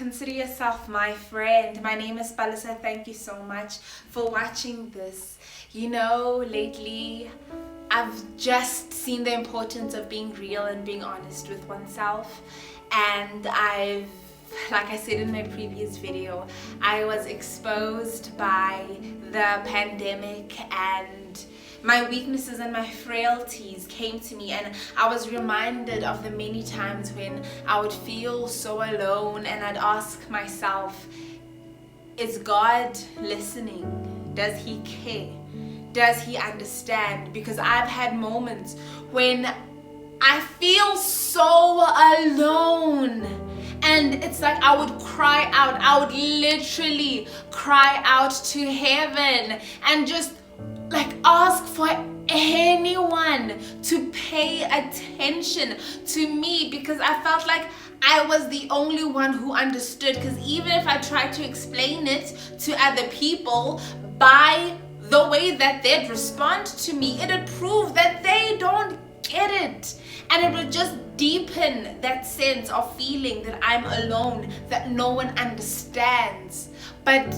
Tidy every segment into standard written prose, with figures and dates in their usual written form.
consider yourself my friend. My name is Palesa. Thank you so much for watching this. You know, lately I've just seen the importance of being real and being honest with oneself, and like I said in my previous video, I was exposed by the pandemic, and my weaknesses and my frailties came to me, and I was reminded of the many times when I would feel so alone, and I'd ask myself, is God listening? Does he care? Does he understand? Because I've had moments when I feel so alone, and it's like I would cry out. I would literally cry out to heaven and just like ask for anyone to pay attention to me, because I felt like I was the only one who understood. Because even if I tried to explain it to other people, by the way that they'd respond to me, it'd prove that they don't get it, and it would just deepen that sense of feeling that I'm alone, that no one understands. But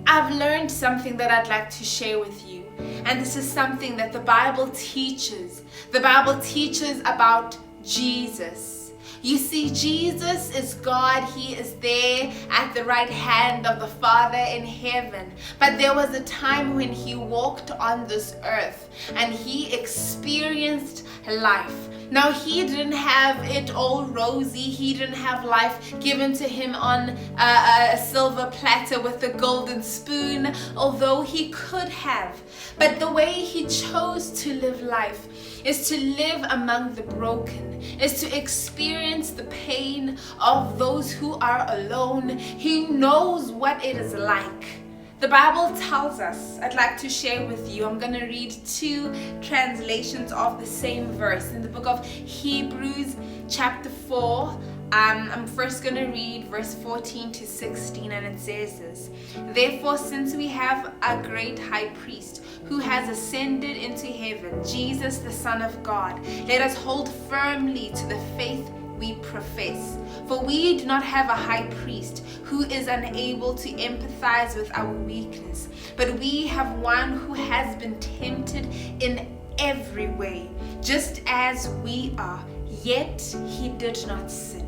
I've learned something that I'd like to share with you, and this is something that the Bible teaches. The Bible teaches about Jesus. You see, Jesus is God. He is there at the right hand of the Father in heaven. But there was a time when he walked on this earth and he experienced life. Now, he didn't have it all rosy. He didn't have life given to him on a silver platter with a golden spoon, although he could have. But the way he chose to live life is to live among the broken, is to experience the pain of those who are alone. He knows what it is like. The Bible tells us, I'd like to share with you, I'm going to read two translations of the same verse in the book of Hebrews chapter 4. I'm first going to read verse 14 to 16, and it says this: Therefore, since we have a great high priest who has ascended into heaven, Jesus the Son of God, let us hold firmly to the faith we profess. For we do not have a high priest who is unable to empathize with our weakness, but we have one who has been tempted in every way, just as we are, yet he did not sin.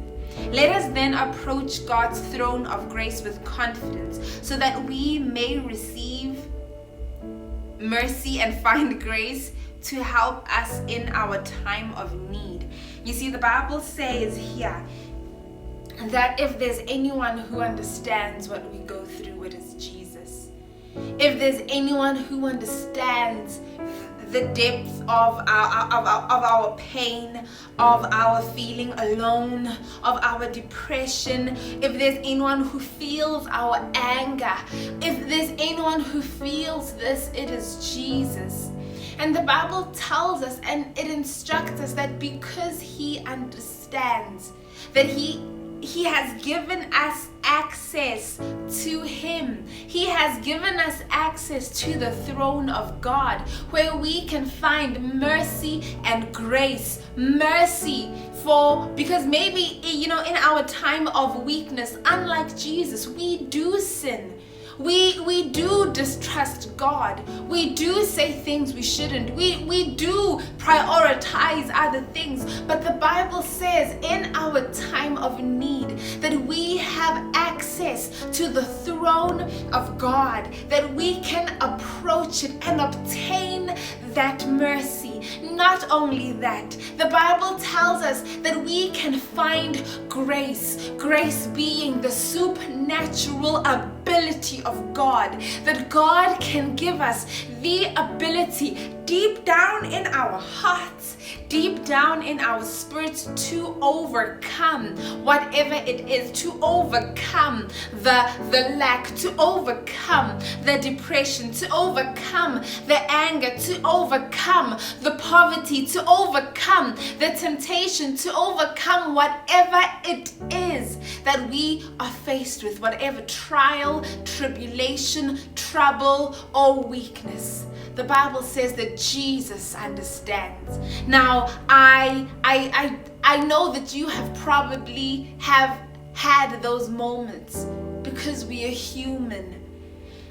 Let us then approach God's throne of grace with confidence, so that we may receive mercy and find grace to help us in our time of need. You see, the Bible says here that if there's anyone who understands what we go through, it is Jesus. If there's anyone who understands the depth of our pain, of our feeling alone, of our depression, if there's anyone who feels our anger, if there's anyone who feels this, it is Jesus. And the Bible tells us and it instructs us that because he understands, that he has given us access to him. He has given us access to the throne of God, where we can find mercy and grace. Mercy because maybe, in our time of weakness, unlike Jesus, we do sin. We do distrust God. We do say things we shouldn't. We do prioritize other things. But the Bible says in our time of need that we have access to the throne of God, that we can approach it and obtain that mercy. Not only that, the Bible tells us that we can find grace. Grace being the supernatural ability of God, that God can give us the ability deep down in our hearts, deep down in our spirits, to overcome whatever it is, to overcome the lack, to overcome the depression, to overcome the anger, to overcome the poverty, to overcome the temptation, to overcome whatever it is that we are faced with, whatever trial, tribulation, trouble, or weakness. The Bible says that Jesus understands. Now, I know that you have probably have had those moments because we are human.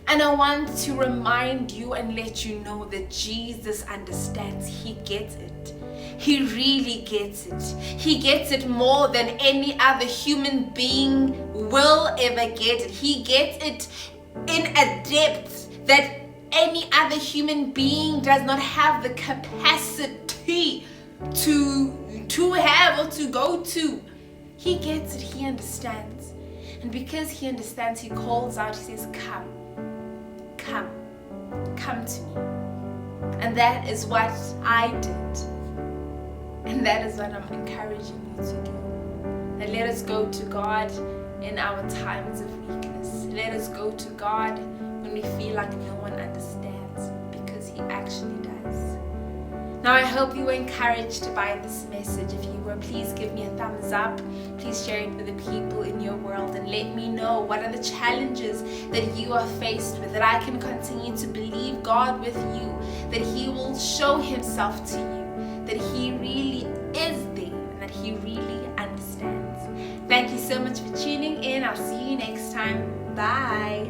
And I want to remind you and let you know that Jesus understands. He gets it. He really gets it. He gets it more than any other human being will ever get it. He gets it in a depth that any other human being does not have the capacity to have or to go to. He gets it. He understands. And because he understands, he calls out. He says, come to me. And that is what I did. And that is what I'm encouraging you to do. And let us go to God in our times of weakness. Let us go to God when we feel like no one understands, because he actually does. Now, I hope you were encouraged by this message. If you were, please give me a thumbs up. Please share it with the people in your world and let me know what are the challenges that you are faced with, that I can continue to believe God with you, that he will show himself to you, that he really is there and that he really understands. Thank you so much for tuning in. I'll see you next time. Bye.